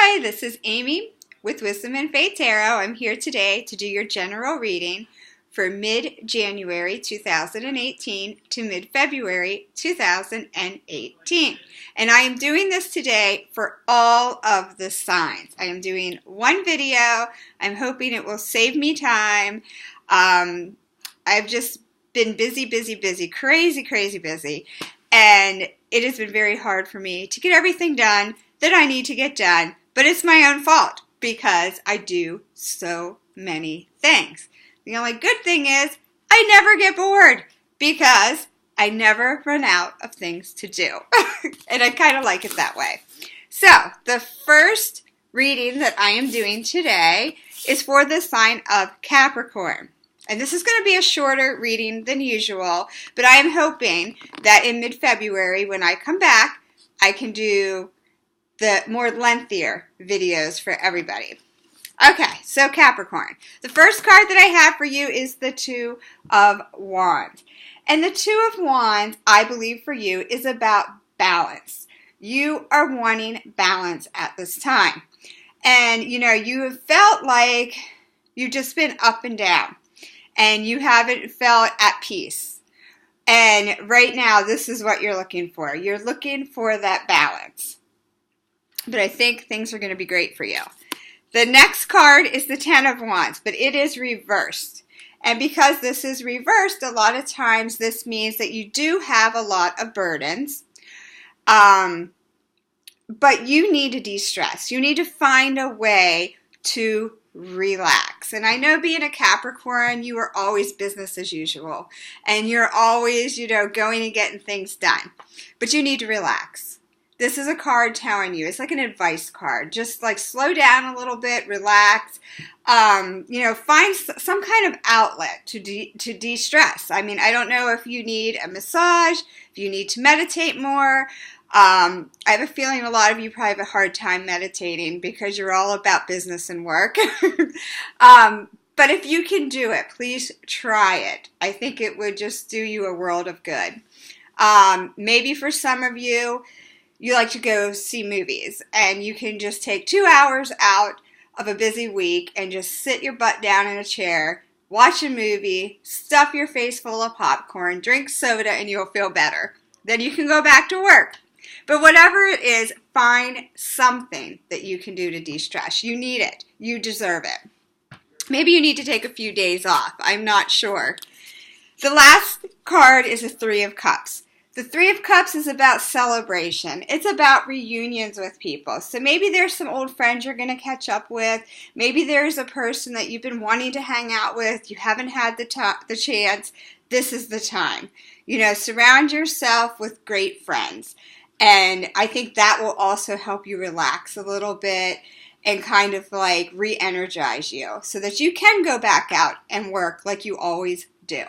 Hi, this is Amy with Wisdom and Faith Tarot. I'm here today to do your general reading for mid-January 2018 to mid-February 2018. And I am doing this today for all of the signs. I am doing one video. I'm hoping it will save me time. I've just been busy, crazy busy. And it has been very hard for me to get everything done that I need to get done, but it's my own fault because I do so many things. The only good thing is I never get bored because I never run out of things to do. And I kind of like it that way. So the first reading that I am doing today is for the sign of Capricorn. And this is going to be a shorter reading than usual, but I am hoping that in mid-February when I come back, I can do the more lengthier videos for everybody. Okay, so Capricorn. The first card that I have for you is the Two of Wands. And the Two of Wands, I believe for you, is about balance. You are wanting balance at this time. And, you know, you have felt like you've just been up and down. And you haven't felt at peace. And right now, this is what you're looking for. You're looking for that balance. But I think things are going to be great for you. The next card is the Ten of Wands, but it is reversed. And because this is reversed, a lot of times this means that you do have a lot of burdens. But you need to de-stress. You need to find a way to relax. And I know being a Capricorn, you are always business as usual. And you're always, going and getting things done. But you need to relax. This is a card telling you, it's like an advice card. Just like slow down a little bit, relax. Find some kind of outlet to de-stress. I mean, I don't know if you need a massage, if you need to meditate more. I have a feeling a lot of you probably have a hard time meditating because you're all about business and work. But if you can do it, please try it. I think it would just do you a world of good. Maybe for some of you, you like to go see movies and you can just take 2 hours out of a busy week and just sit your butt down in a chair, watch a movie, stuff your face full of popcorn, drink soda, and you'll feel better. Then you can go back to work. But whatever it is, find something that you can do to de-stress. You need it. You deserve it. Maybe you need to take a few days off. I'm not sure. The last card is a Three of Cups. The Three of Cups is about celebration. It's about reunions with people. So maybe there's some old friends you're going to catch up with. Maybe there's a person that you've been wanting to hang out with. You haven't had the chance. This is the time. Surround yourself with great friends. And I think that will also help you relax a little bit and kind of like re-energize you so that you can go back out and work like you always do.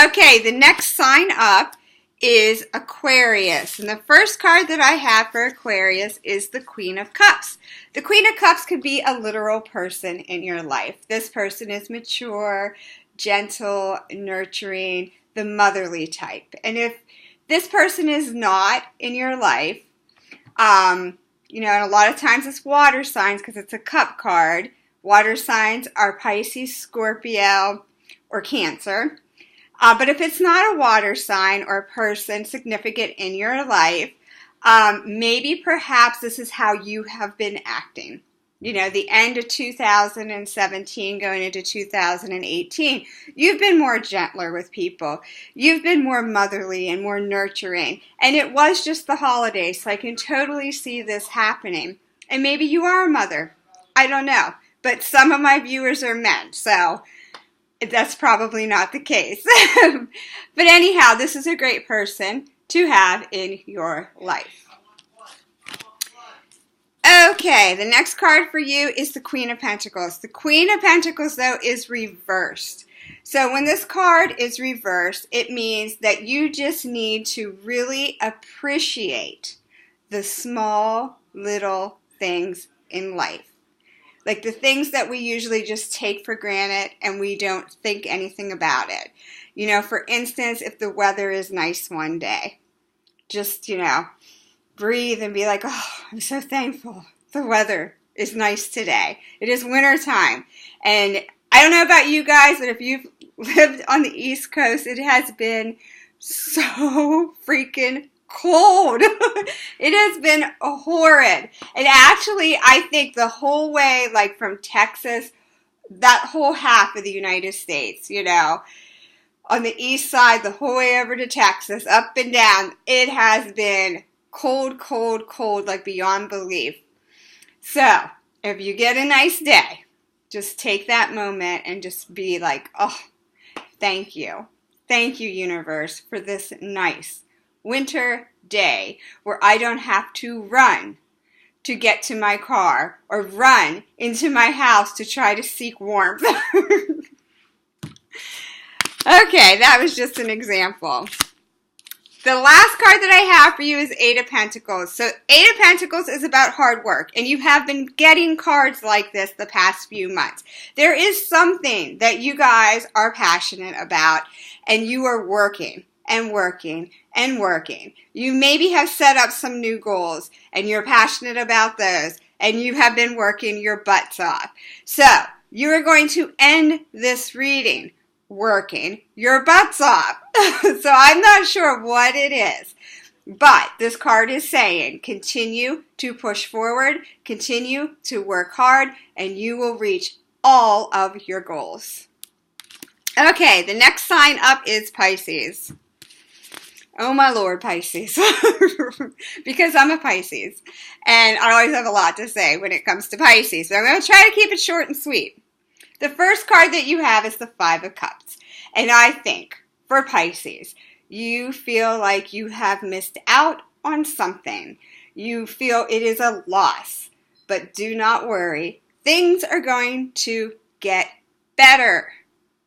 Okay, the next sign up is Aquarius. And the first card that I have for Aquarius is the Queen of Cups. The Queen of Cups could be a literal person in your life. This person is mature, gentle, nurturing, the motherly type. And if this person is not in your life, and a lot of times it's water signs because it's a cup card. Water signs are Pisces, Scorpio, or Cancer. But if it's not a water sign or a person significant in your life, maybe perhaps this is how you have been acting. The end of 2017 going into 2018, you've been more gentler with people. You've been more motherly and more nurturing. And it was just the holidays, so I can totally see this happening. And maybe you are a mother. I don't know. But some of my viewers are men, so that's probably not the case. But anyhow, this is a great person to have in your life. Okay, the next card for you is the Queen of Pentacles. The Queen of Pentacles, though, is reversed. So when this card is reversed, it means that you just need to really appreciate the small little things in life. Like the things that we usually just take for granted and we don't think anything about it. For instance, if the weather is nice one day, just, breathe and be like, oh, I'm so thankful the weather is nice today. It is winter time. And I don't know about you guys, but if you've lived on the East Coast, it has been so freaking cold. It has been horrid. And actually, I think the whole way, like from Texas, that whole half of the United States, you know, on the east side, the whole way over to Texas, up and down, it has been cold, cold, cold, like beyond belief. So, if you get a nice day, just take that moment and just be like, oh, thank you. Thank you, universe, for this nice winter day where I don't have to run to get to my car or run into my house to try to seek warmth. Okay, that was just an example. The last card that I have for you is Eight of Pentacles. So Eight of Pentacles is about hard work, and you have been getting cards like this the past few months. There is something that you guys are passionate about, and you are working and working and working. You maybe have set up some new goals, and you're passionate about those, and you have been working your butts off. So you are going to end this reading working your butts off. So I'm not sure what it is, but this card is saying continue to push forward, continue to work hard, and you will reach all of your goals. Okay, the next sign up is Pisces. Oh my Lord, Pisces. Because I'm a Pisces, and I always have a lot to say when it comes to Pisces, so I'm going to try to keep it short and sweet. The first card that you have is the Five of Cups. And I think, for Pisces, you feel like you have missed out on something. You feel it is a loss. But do not worry. Things are going to get better.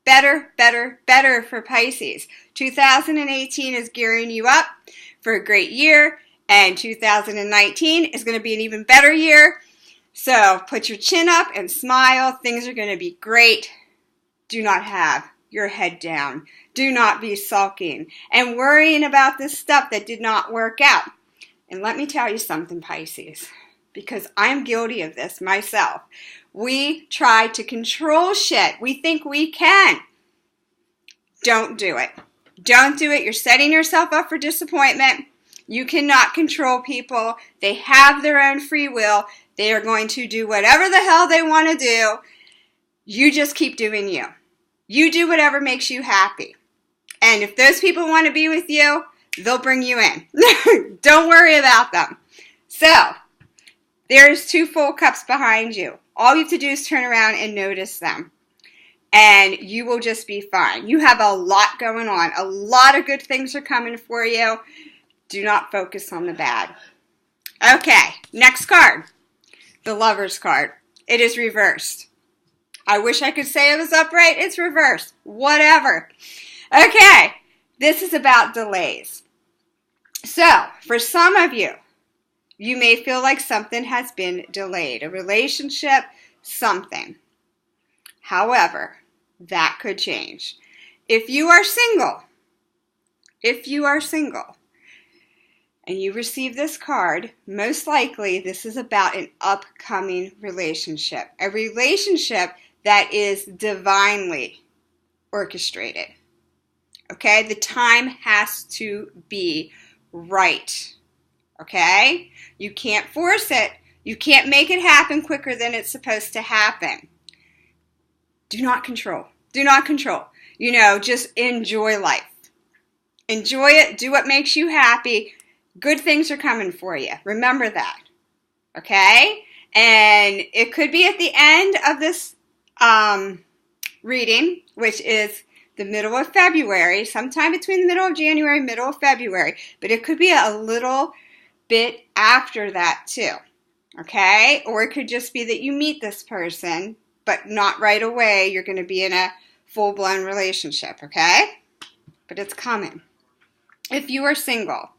Better, better, better for Pisces. 2018 is gearing you up for a great year. And 2019 is going to be an even better year. So put your chin up and smile. Things are going to be great. Do not have your head down. Do not be sulking and worrying about this stuff that did not work out. And let me tell you something, Pisces, because I'm guilty of this myself. We try to control shit. We think we can. Don't do it. Don't do it. You're setting yourself up for disappointment. You cannot control people. They have their own free will. They are going to do whatever the hell they want to do. You just keep doing you. You do whatever makes you happy. And if those people want to be with you, they'll bring you in. Don't worry about them. So, there's two full cups behind you. All you have to do is turn around and notice them. And you will just be fine. You have a lot going on. A lot of good things are coming for you. Do not focus on the bad. Okay, next card. The Lover's card. It is reversed. I wish I could say it was upright. It's reversed. Whatever. Okay, this is about delays. So, for some of you, you may feel like something has been delayed. A relationship, something. However, that could change. If you are single, and you receive this card, most likely this is about an upcoming relationship. A relationship that is divinely orchestrated. Okay? The time has to be right. Okay? You can't force it. You can't make it happen quicker than it's supposed to happen. Do not control. Do not control. You know, just enjoy life. Enjoy it. Do what makes you happy. Good things are coming for you. Remember that. Okay? And it could be at the end of this reading, which is the middle of February, sometime between the middle of January and middle of February. But it could be a little bit after that too. Okay? Or it could just be that you meet this person, but not right away. You're going to be in a full-blown relationship. Okay? But it's coming. If you are single.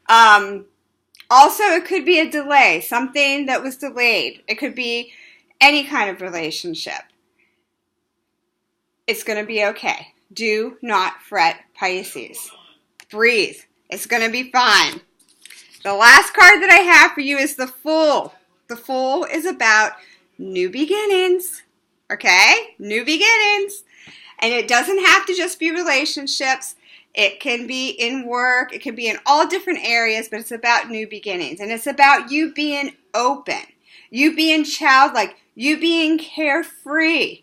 Also, it could be a delay, something that was delayed. It could be any kind of relationship. It's going to be okay. Do not fret, Pisces. Breathe. It's going to be fine. The last card that I have for you is the Fool. the Fool is about new beginnings, okay? New beginnings. And it doesn't have to just be relationships. It can be in work. It can be in all different areas, but it's about new beginnings. And it's about you being open, you being childlike, you being carefree,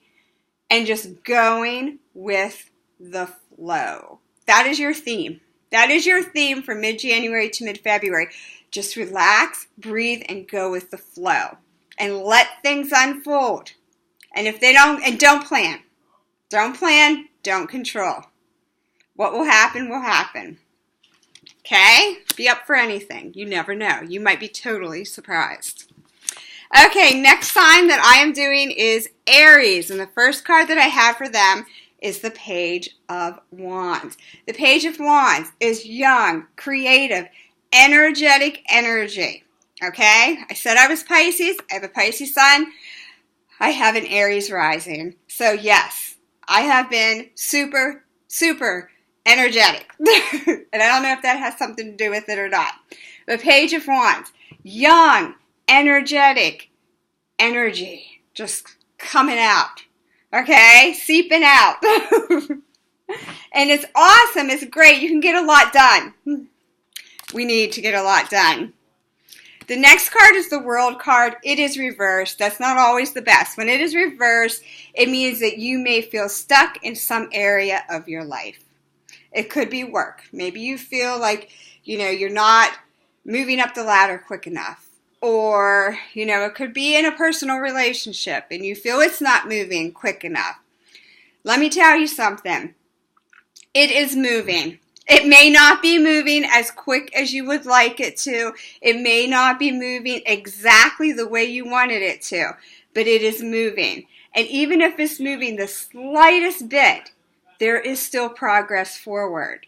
and just going with the flow. That is your theme. That is your theme from mid-January to mid-February. Just relax, breathe, and go with the flow. And let things unfold. And if they don't, and don't plan. Don't plan, don't control. What will happen will happen. Okay? Be up for anything. You never know. You might be totally surprised. Okay, next sign that I am doing is Aries. And the first card that I have for them is the Page of Wands. The Page of Wands is young, creative, energetic energy. Okay? I said I was Pisces. I have a Pisces sun. I have an Aries rising. So yes, I have been super, super energetic. And I don't know if that has something to do with it or not. The Page of Wands, young, energetic energy, just coming out. Okay? Seeping out. And it's awesome. It's great. You can get a lot done. We need to get a lot done. The next card is the World card. It is reversed. That's not always the best. When it is reversed, it means that you may feel stuck in some area of your life. It could be work. Maybe you feel like, you're not moving up the ladder quick enough. Or, it could be in a personal relationship and you feel it's not moving quick enough. Let me tell you something. It is moving. It may not be moving as quick as you would like it to. It may not be moving exactly the way you wanted it to, but it is moving. And even if it's moving the slightest bit, there is still progress forward.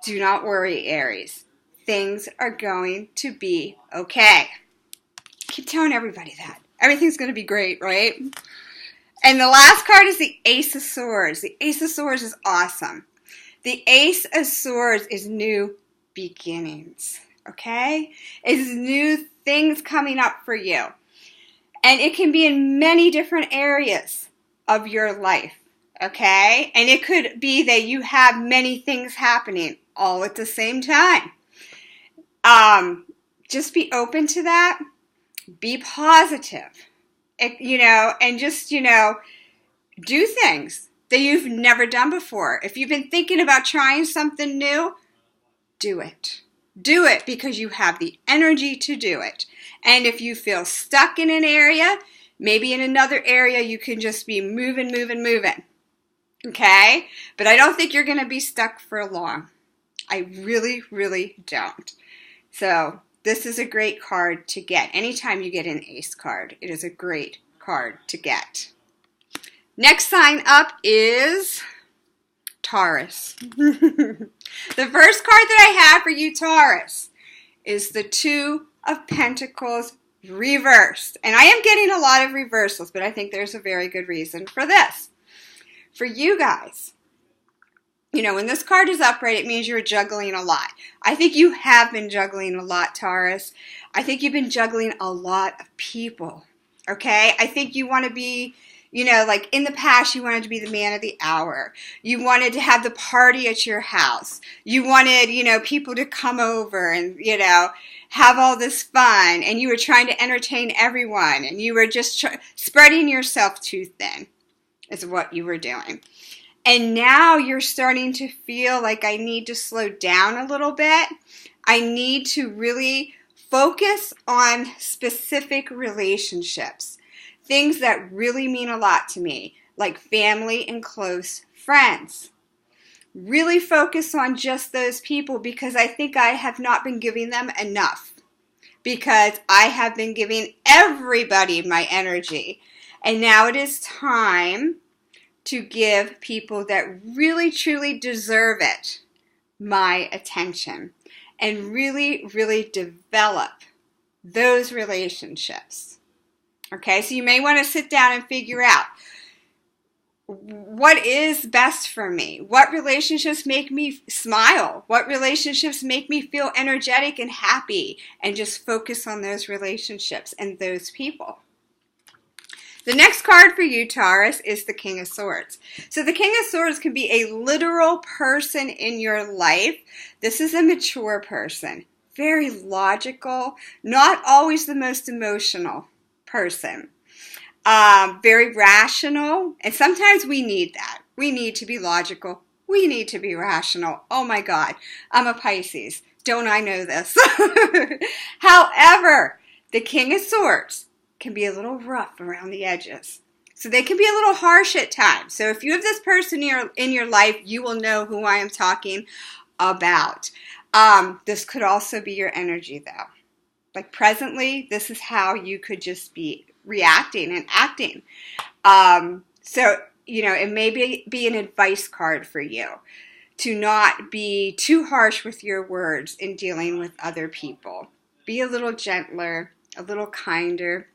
Do not worry, Aries. Things are going to be okay. Keep telling everybody that. Everything's going to be great, right? And the last card is the Ace of Swords. The Ace of Swords is awesome. The Ace of Swords is new beginnings, okay? It's new things coming up for you. And it can be in many different areas of your life, okay? And it could be that you have many things happening all at the same time. Just be open to that. Be positive, and just, do things that you've never done before. If you've been thinking about trying something new, do it. Do it because you have the energy to do it. And if you feel stuck in an area, maybe in another area you can just be moving. Okay? But I don't think you're going to be stuck for long. I really, really don't. So this is a great card to get. Anytime you get an Ace card, it is a great card to get. Next sign up is Taurus. The first card that I have for you, Taurus, is the Two of Pentacles reversed. And I am getting a lot of reversals, but I think there's a very good reason for this. For you guys, when this card is upright, it means you're juggling a lot. I think you have been juggling a lot, Taurus. I think you've been juggling a lot of people, okay? I think you want to be, like in the past, you wanted to be the man of the hour. You wanted to have the party at your house. You wanted, people to come over and, have all this fun. And you were trying to entertain everyone. And you were just spreading yourself too thin is what you were doing. And now you're starting to feel like I need to slow down a little bit. I need to really focus on specific relationships. Things that really mean a lot to me, like family and close friends. Really focus on just those people because I think I have not been giving them enough. Because I have been giving everybody my energy. And now it is time to give people that really, truly deserve it my attention and really, really develop those relationships. Okay, so you may want to sit down and figure out what is best for me? What relationships make me smile? What relationships make me feel energetic and happy? And just focus on those relationships and those people. The next card for you, Taurus, is the King of Swords. So the King of Swords can be a literal person in your life. This is a mature person, very logical, not always the most emotional person, very rational. And sometimes we need that. We need to be logical. We need to be rational. Oh my God, I'm a Pisces. Don't I know this? However, the King of Swords can be a little rough around the edges. So they can be a little harsh at times. So if you have this person in your life, you will know who I am talking about. This could also be your energy though. Like presently, this is how you could just be reacting and acting. So, it may be an advice card for you to not be too harsh with your words in dealing with other people. Be a little gentler, a little kinder,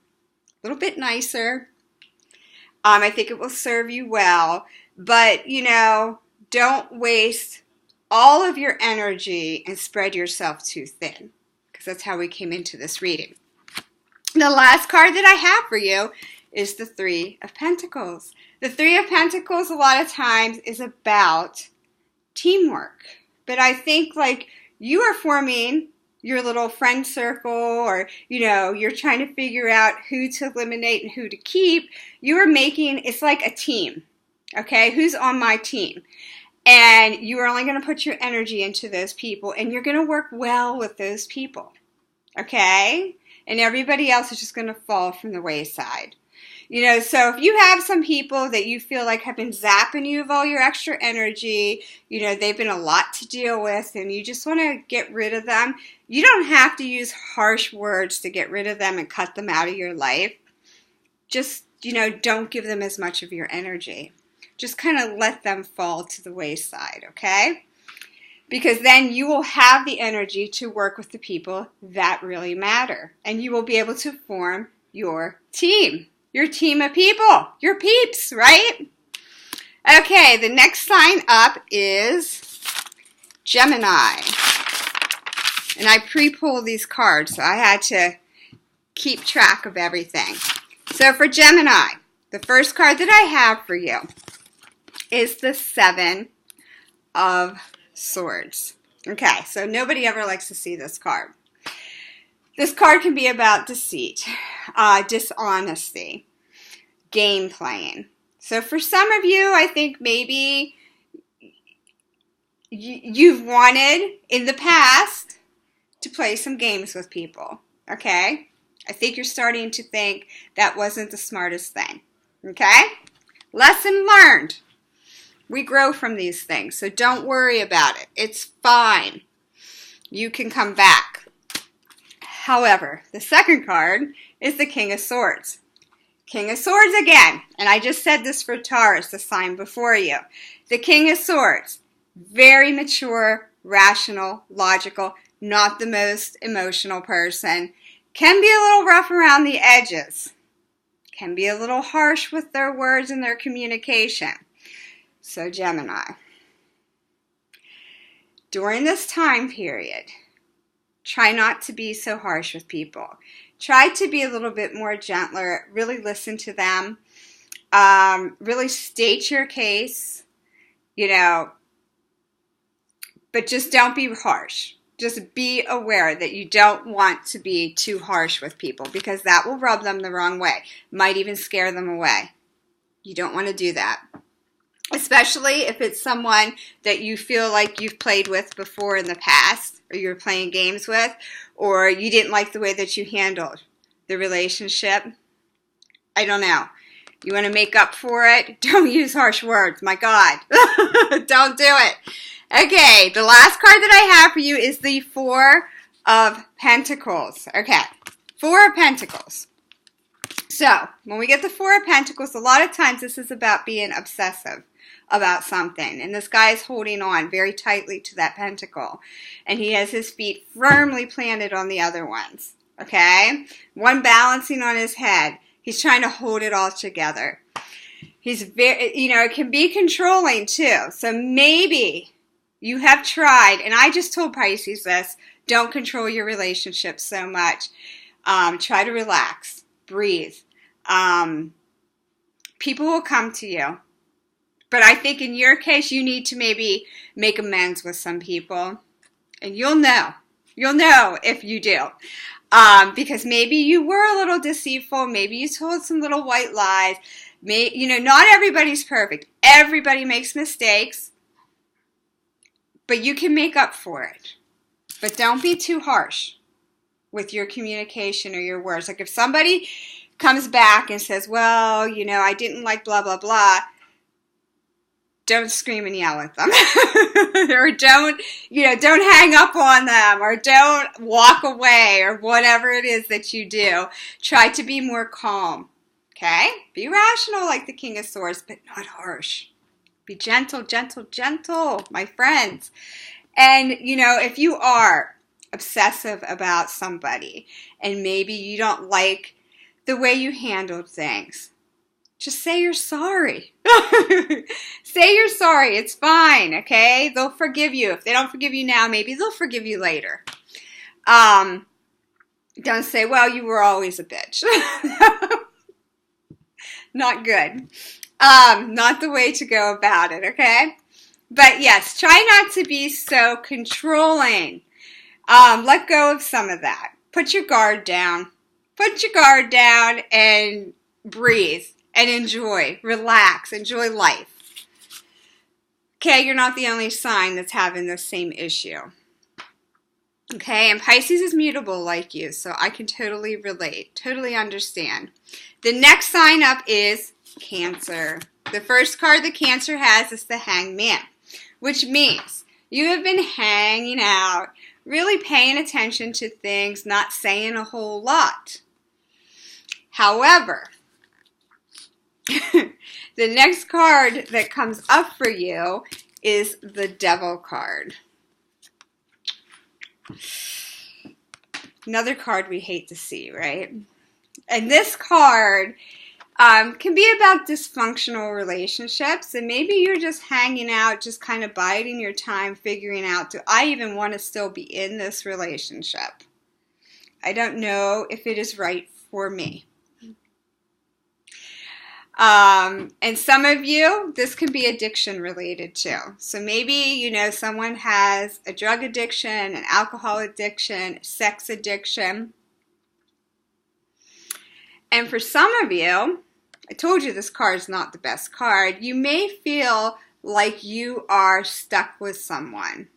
a little bit nicer. I think it will serve you well, but don't waste all of your energy and spread yourself too thin, because that's how we came into this reading. The last card that I have for you is the Three of Pentacles. The Three of Pentacles a lot of times is about teamwork, but I think like you are forming your little friend circle, or you're trying to figure out who to eliminate and who to keep. It's like a team. Okay, who's on my team? And you are only going to put your energy into those people, and you're going to work well with those people. Okay, and everybody else is just going to fall from the wayside. So if you have some people that you feel like have been zapping you of all your extra energy, they've been a lot to deal with, and you just want to get rid of them, you don't have to use harsh words to get rid of them and cut them out of your life. Just, don't give them as much of your energy. Just kind of let them fall to the wayside, okay? Because then you will have the energy to work with the people that really matter, and you will be able to form your team. Your team of people, your peeps, right? Okay, the next sign up is Gemini. And I pre-pulled these cards, so I had to keep track of everything. So for Gemini, the first card that I have for you is the Seven of Swords. Okay, so nobody ever likes to see this card. This card can be about deceit, dishonesty, game playing. So for some of you, I think maybe you've wanted in the past to play some games with people, okay? I think you're starting to think that wasn't the smartest thing, okay? Lesson learned. We grow from these things, so don't worry about it. It's fine. You can come back. However, the second card is the King of Swords. King of Swords again, and I just said this for Taurus, the sign before you. The King of Swords, very mature, rational, logical, not the most emotional person. Can be a little rough around the edges. Can be a little harsh with their words and their communication. So Gemini, during this time period, try not to be so harsh with people. Try to be a little bit more gentler. Really listen to them. Really state your case, but just don't be harsh. Just be aware that you don't want to be too harsh with people, because that will rub them the wrong way. Might even scare them away. You don't want to do that. Especially if it's someone that you feel like you've played with before in the past, or you're playing games with, or you didn't like the way that you handled the relationship. I don't know. You want to make up for it? Don't use harsh words. My God. Don't do it. Okay, the last card that I have for you is the Four of Pentacles. Okay, Four of Pentacles. So, when we get the Four of Pentacles, a lot of times this is about being obsessive about something. And this guy is holding on very tightly to that pentacle. And he has his feet firmly planted on the other ones. Okay? One balancing on his head. He's trying to hold it all together. He's very, it can be controlling too. So maybe you have tried, and I just told Pisces this, don't control your relationship so much. Try to relax, breathe. People will come to you. But I think in your case, you need to maybe make amends with some people. And you'll know. You'll know if you do. Because maybe you were a little deceitful. Maybe you told some little white lies. Not everybody's perfect. Everybody makes mistakes. But you can make up for it. But don't be too harsh with your communication or your words. Like if somebody comes back and says, well, I didn't like blah, blah, blah. Don't scream and yell at them. Or don't hang up on them, or don't walk away, or whatever it is that you do. Try to be more calm, okay? Be rational like the King of Swords, but not harsh. Be gentle, gentle, gentle, my friends. And, if you are obsessive about somebody, and maybe you don't like the way you handled things, just say you're sorry. Say you're sorry. It's fine, okay? They'll forgive you. If they don't forgive you now, maybe they'll forgive you later. Don't say, well, you were always a bitch. Not good. Not the way to go about it, okay? But yes, try not to be so controlling. Let go of some of that. Put your guard down. Put your guard down and breathe. And enjoy, relax, enjoy life. Okay, you're not the only sign that's having the same issue. Okay, and Pisces is mutable like you, so I can totally relate, totally understand. The next sign up is Cancer. The first card that Cancer has is the Hangman, which means you have been hanging out, really paying attention to things, not saying a whole lot. However, the next card that comes up for you is the Devil card. Another card we hate to see, right? And this card can be about dysfunctional relationships, and maybe you're just hanging out, just kind of biding your time, figuring out, do I even want to still be in this relationship? I don't know if it is right for me. And some of you, this can be addiction related too. So maybe, someone has a drug addiction, an alcohol addiction, sex addiction. And for some of you, I told you this card is not the best card. You may feel like you are stuck with someone.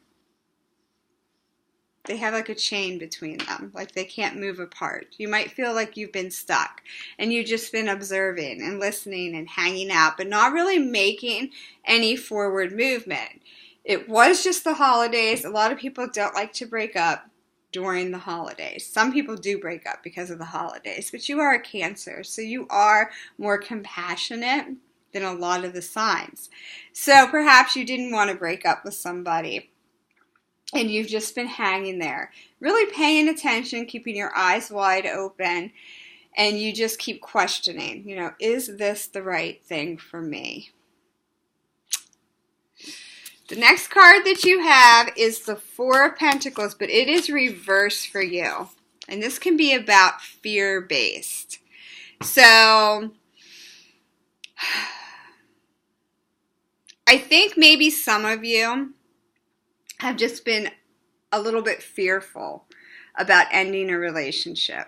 They have like a chain between them, like they can't move apart. You might feel like you've been stuck and you've just been observing and listening and hanging out, but not really making any forward movement. It was just the holidays. A lot of people don't like to break up during the holidays. Some people do break up because of the holidays, but you are a Cancer, so you are more compassionate than a lot of the signs. So perhaps you didn't want to break up with somebody, and you've just been hanging there, really paying attention, keeping your eyes wide open, and you just keep questioning, is this the right thing for me? The next card that you have is the Four of Pentacles, but it is reversed for you. And this can be about fear-based. So I think maybe some of you have just been a little bit fearful about ending a relationship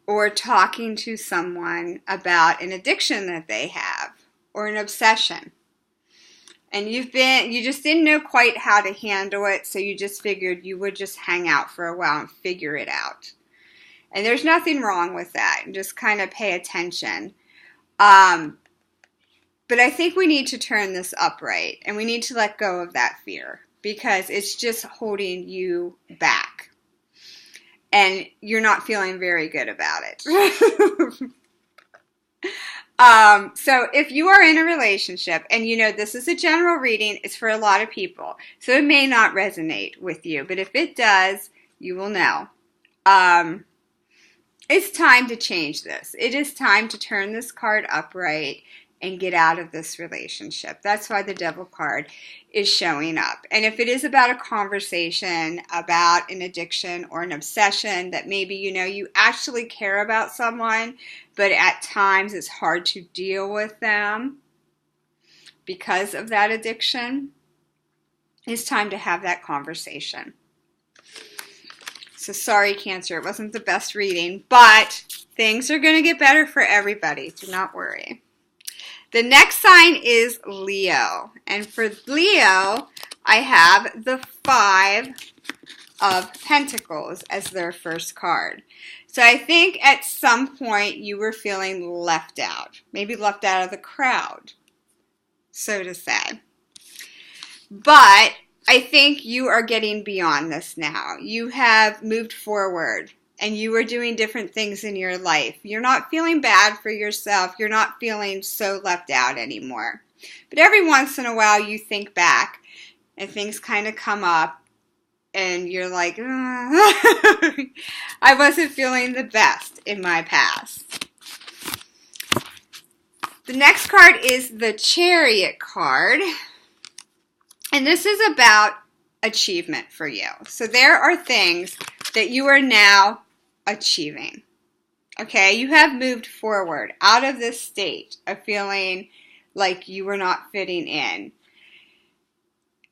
or talking to someone about an addiction that they have or an obsession. And you just didn't know quite how to handle it, so you just figured you would just hang out for a while and figure it out. And there's nothing wrong with that. Just kind of pay attention. But I think we need to turn this upright, and we need to let go of that fear because it's just holding you back. And you're not feeling very good about it. So if you are in a relationship, and this is a general reading, it's for a lot of people, so it may not resonate with you, but if it does, you will know. It's time to change this. It is time to turn this card upright and get out of this relationship. That's why the Devil card is showing up. And if it is about a conversation, about an addiction or an obsession that maybe, you actually care about someone, but at times it's hard to deal with them because of that addiction, it's time to have that conversation. So sorry, Cancer, it wasn't the best reading, but things are going to get better for everybody. Do not worry. The next sign is Leo. And for Leo, I have the 5 of Pentacles as their first card. So I think at some point you were feeling left out. Maybe left out of the crowd, so to say. But I think you are getting beyond this now. You have moved forward and you are doing different things in your life. You're not feeling bad for yourself. You're not feeling so left out anymore. But every once in a while you think back and things kind of come up and you're like, I wasn't feeling the best in my past. The next card is the Chariot card. And this is about achievement for you. So there are things that you are now achieving. Okay, you have moved forward out of this state of feeling like you were not fitting in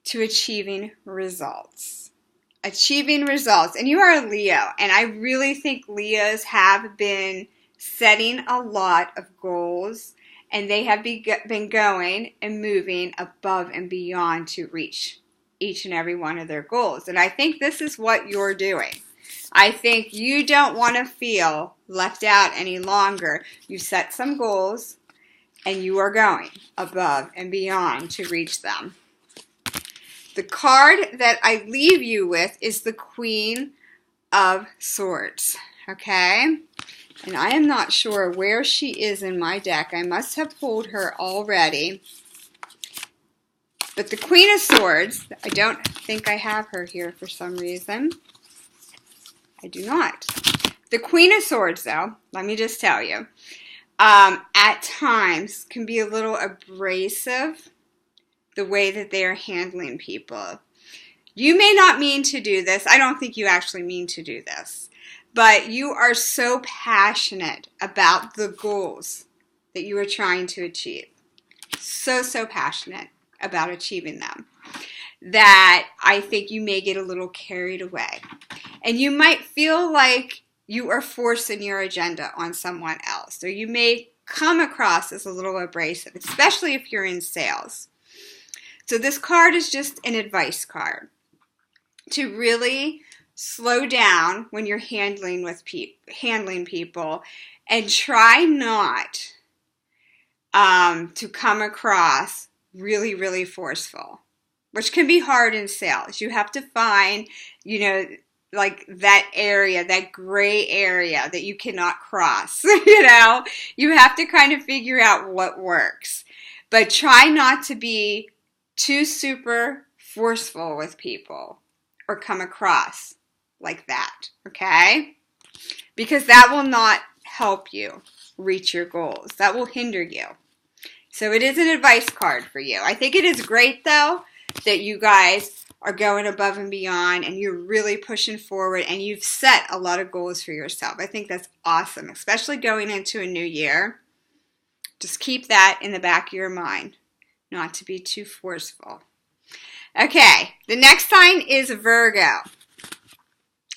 to achieving results. Achieving results. And you are a Leo. And I really think Leos have been setting a lot of goals. And they have been going and moving above and beyond to reach each and every one of their goals. And I think this is what you're doing. I think you don't want to feel left out any longer. You set some goals and you are going above and beyond to reach them. The card that I leave you with is the Queen of Swords. Okay? And I am not sure where she is in my deck. I must have pulled her already. But the Queen of Swords, I don't think I have her here for some reason. I do not. The Queen of Swords, though, let me just tell you, at times can be a little abrasive the way that they are handling people. You may not mean to do this. I don't think you actually mean to do this. But you are so passionate about the goals that you are trying to achieve. So passionate about achieving them that I think you may get a little carried away. And you might feel like you are forcing your agenda on someone else. Or you may come across as a little abrasive, especially if you're in sales. So this card is just an advice card to really slow down when you're handling people and try not to come across really forceful, which can be hard in sales. You have to find, like that area, that gray area that you cannot cross, You have to kind of figure out what works. But try not to be too super forceful with people or come across like that, okay? Because that will not help you reach your goals. That will hinder you. So it is an advice card for you. I think it is great, though, that you guys are going above and beyond and you're really pushing forward and you've set a lot of goals for yourself. I think that's awesome, especially going into a new year. Just keep that in the back of your mind, not to be too forceful. Okay, the next sign is Virgo.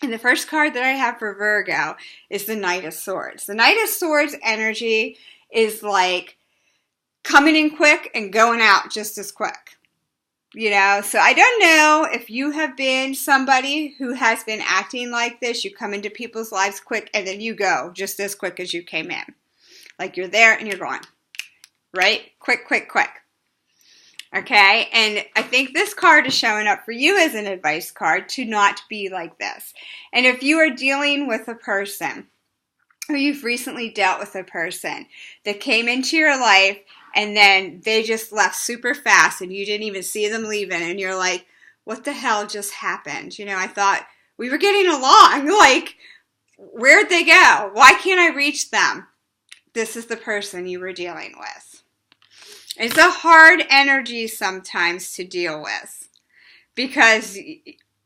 And the first card that I have for Virgo is the Knight of Swords. The Knight of Swords energy is like coming in quick and going out just as quick. So I don't know if you have been somebody who has been acting like this. You come into people's lives quick and then you go just as quick as you came in. Like you're there and you're going, right? Quick. Okay, and I think this card is showing up for you as an advice card to not be like this. And if you are dealing with a person, or you've recently dealt with a person that came into your life and then they just left super fast and you didn't even see them leaving and you're like, what the hell just happened? I thought we were getting along. Like, Where'd they go? Why can't I reach them? This is the person you were dealing with. It's a hard energy sometimes to deal with because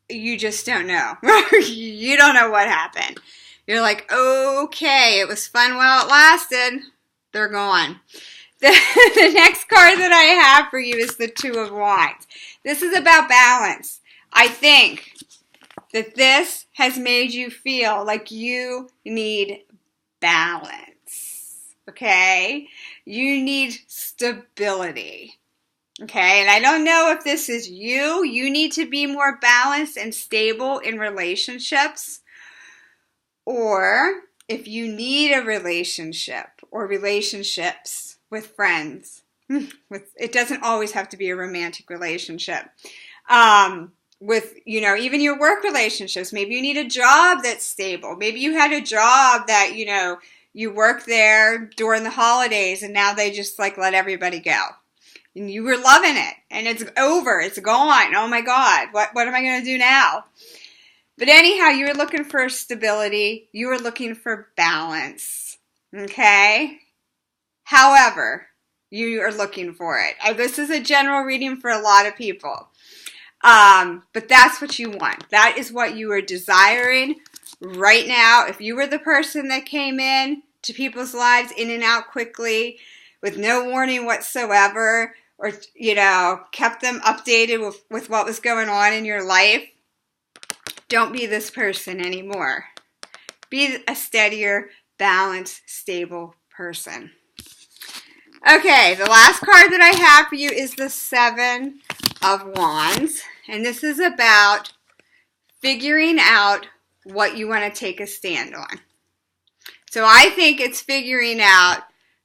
you just don't know. You don't know what happened. You're like, okay, it was fun while it lasted. They're gone. The next card that I have for you is the Two of Wands. This is about balance. I think that this has made you feel like you need balance, okay? You need stability, okay? And I don't know if this is you. You need to be more balanced and stable in relationships, or if you need a relationship or relationships with friends. It doesn't always have to be a romantic relationship. With, even your work relationships. Maybe you need a job that's stable. Maybe you had a job that, you worked there during the holidays and now they just let everybody go. And you were loving it and it's over. It's gone. Oh my God. What am I going to do now? But anyhow, you were looking for stability. You were looking for balance. Okay? However, you are looking for it. This is a general reading for a lot of people. But that's what you want. That is what you are desiring right now. If you were the person that came in to people's lives in and out quickly with no warning whatsoever, or, kept them updated with what was going on in your life, don't be this person anymore. Be a steadier, balanced, stable person. Okay, the last card that I have for you is the Seven of Wands. And this is about figuring out what you want to take a stand on. So I think it's figuring out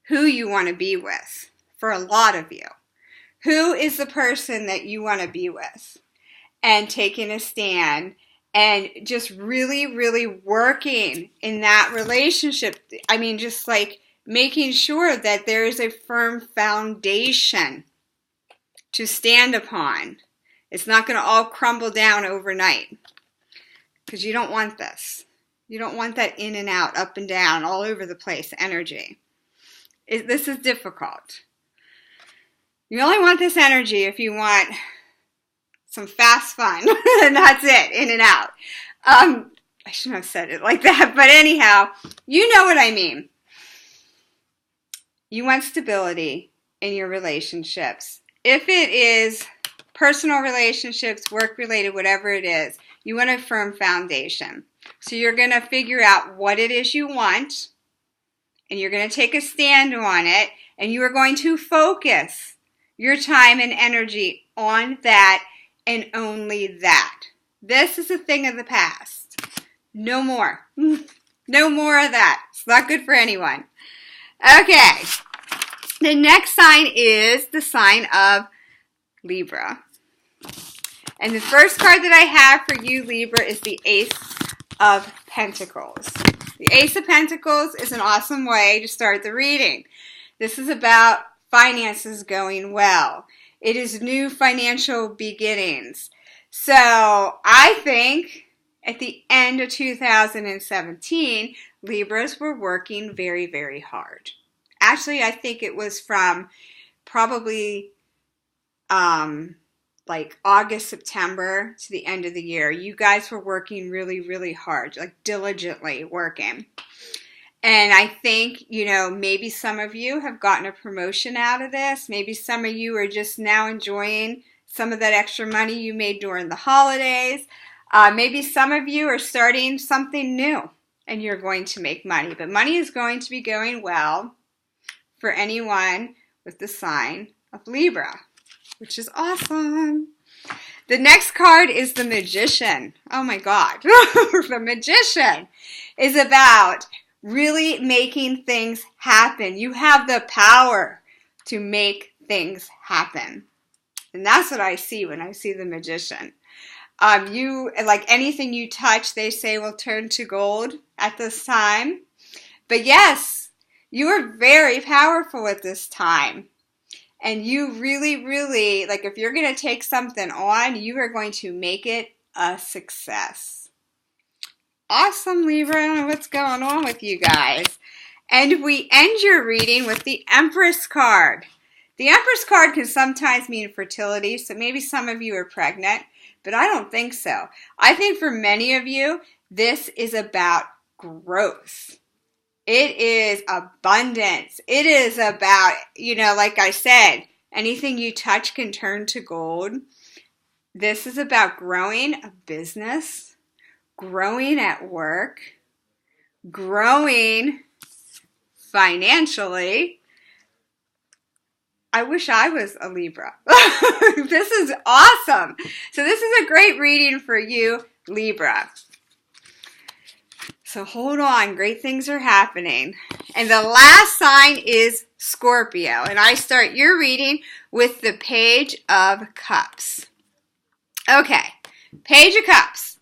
who you want to be with for a lot of you. Who is the person that you want to be with? And taking a stand and just really, really working in that relationship. I mean, just making sure that there is a firm foundation to stand upon. It's not going to all crumble down overnight because you don't want this. You don't want that in and out, up and down, all over the place energy. This is difficult. You only want this energy if you want some fast fun, and that's it, in and out. I shouldn't have said it like that, but anyhow, you know what I mean. You want stability in your relationships. If it is personal relationships, work-related, whatever it is, you want a firm foundation. So you're going to figure out what it is you want, and you're going to take a stand on it, and you are going to focus your time and energy on that and only that. This is a thing of the past. No more. No more of that. It's not good for anyone. Okay. The next sign is the sign of Libra. And the first card that I have for you, Libra, is the Ace of Pentacles. The Ace of Pentacles is an awesome way to start the reading. This is about finances going well. It is new financial beginnings. So I think at the end of 2017, Libras were working very, very hard. Actually, I think it was from probably August, September to the end of the year. You guys were working really, really hard, diligently working. And I think, maybe some of you have gotten a promotion out of this. Maybe some of you are just now enjoying some of that extra money you made during the holidays. Maybe some of you are starting something new and you're going to make money. But money is going to be going well for anyone with the sign of Libra, which is awesome. The next card is the Magician. Oh my God. The Magician is about really making things happen. You have the power to make things happen. And that's what I see when I see the Magician. You, anything you touch, they say will turn to gold at this time. But yes, you are very powerful at this time. And you really, really, if you're going to take something on, you are going to make it a success. awesome, Libra. I don't know what's going on with you guys. And we end your reading with the Empress card. The Empress card can sometimes mean fertility, so maybe some of you are pregnant, but I don't think so. I think for many of you, this is about growth. It is abundance. It is about, like I said, anything you touch can turn to gold. This is about growing a business, growing at work, growing financially. I wish I was a Libra. This is awesome. So this is a great reading for you, Libra. So hold on, great things are happening. And the last sign is Scorpio. And I start your reading with the Page of Cups. Okay, Page of Cups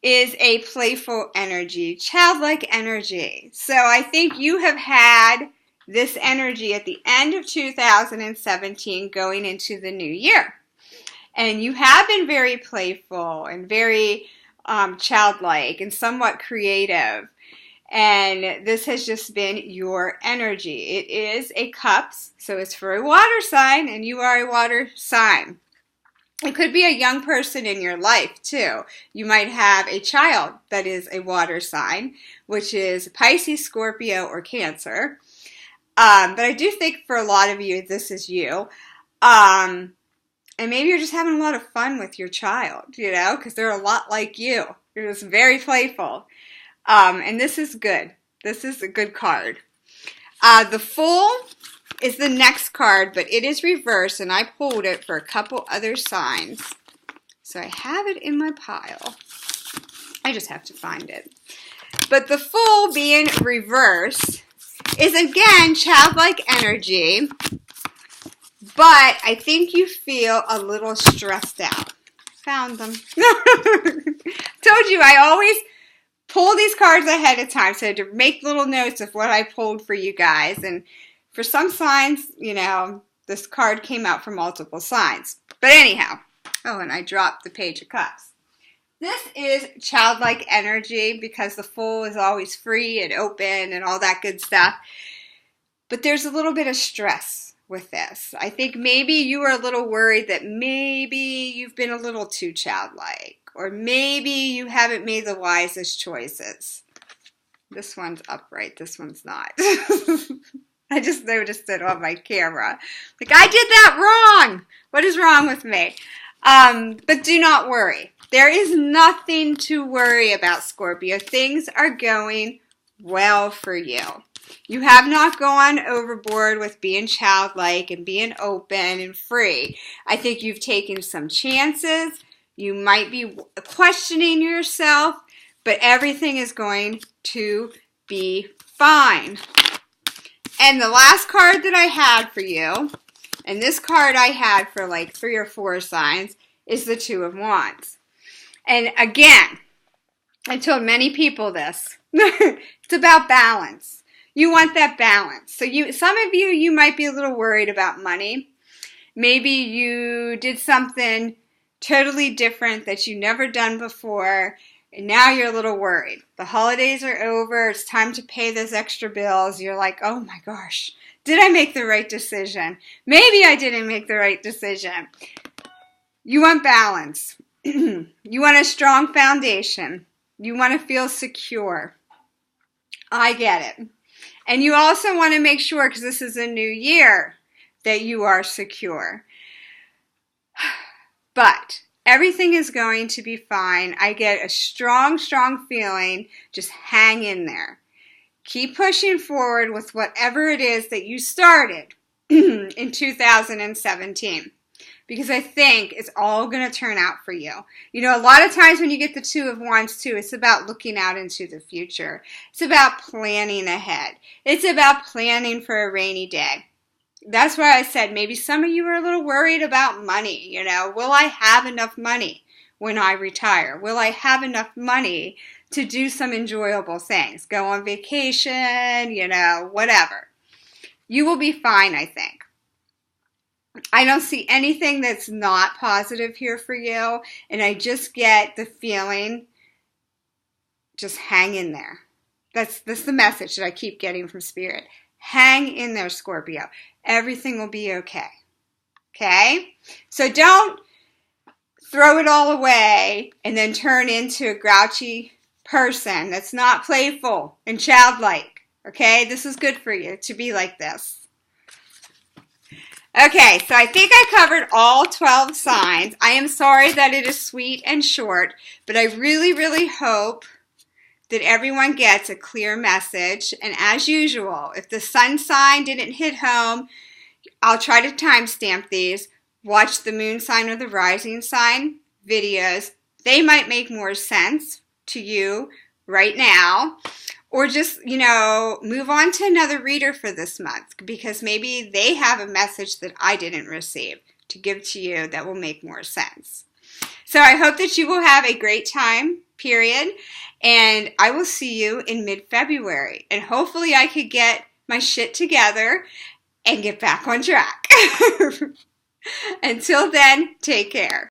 is a playful energy, childlike energy. So I think you have had this energy at the end of 2017 going into the new year. And you have been very playful and very childlike and somewhat creative. And this has just been your energy. It is a cups, so it's for a water sign, and you are a water sign. It could be a young person in your life, too. You might have a child that is a water sign, which is Pisces, Scorpio, or Cancer. But I do think for a lot of you, this is you. And maybe you're just having a lot of fun with your child, because they're a lot like you. You're just very playful. And this is good. This is a good card. The Fool is the next card, but it is reversed, and I pulled it for a couple other signs. So I have it in my pile. I just have to find it. But the Fool being reversed is, again, childlike energy, but I think you feel a little stressed out. Found them. Told you, I always pull these cards ahead of time, so to make little notes of what I pulled for you guys. And for some signs, this card came out for multiple signs. But anyhow, oh, and I dropped the Page of Cups. This is childlike energy because the Fool is always free and open and all that good stuff. But there's a little bit of stress with this. I think maybe you are a little worried that maybe you've been a little too childlike, or maybe you haven't made the wisest choices. This one's upright, this one's not. I just noticed it on my camera. Like, I did that wrong. What is wrong with me? But do not worry. There is nothing to worry about, Scorpio. Things are going well for you. You have not gone overboard with being childlike and being open and free. I think you've taken some chances. You might be questioning yourself, but everything is going to be fine. And the last card that I had for you, and this card I had for like 3 or 4 signs, is the Two of Wands. And again, I told many people this. It's about balance. You want that balance. So some of you might be a little worried about money. Maybe you did something totally different that you never done before, and now you're a little worried. The holidays are over. It's time to pay those extra bills. You're like, oh my gosh, did I make the right decision? Maybe I didn't make the right decision. You want balance. You want a strong foundation. You want to feel secure. I get it. And you also want to make sure, because this is a new year, that you are secure. But everything is going to be fine. I get a strong, strong feeling. Just hang in there. Keep pushing forward with whatever it is that you started in 2017. Because I think it's all going to turn out for you. A lot of times when you get the Two of Wands too, it's about looking out into the future. It's about planning ahead. It's about planning for a rainy day. That's why I said maybe some of you are a little worried about money. Will I have enough money when I retire? Will I have enough money to do some enjoyable things? Go on vacation, whatever. You will be fine, I think. I don't see anything that's not positive here for you, and I just get the feeling just hang in there. That's the message that I keep getting from Spirit. Hang in there, Scorpio. Everything will be okay. Okay? So don't throw it all away and then turn into a grouchy person that's not playful and childlike. Okay? This is good for you to be like this. Okay, so I think I covered all 12 signs. I am sorry that it is sweet and short, but I really, really hope that everyone gets a clear message. And as usual, if the sun sign didn't hit home, I'll try to timestamp these. Watch the moon sign or the rising sign videos. They might make more sense to you right now. Or just, move on to another reader for this month, because maybe they have a message that I didn't receive to give to you that will make more sense. So I hope that you will have a great time, period. And I will see you in mid-February. And hopefully I could get my shit together and get back on track. Until then, take care.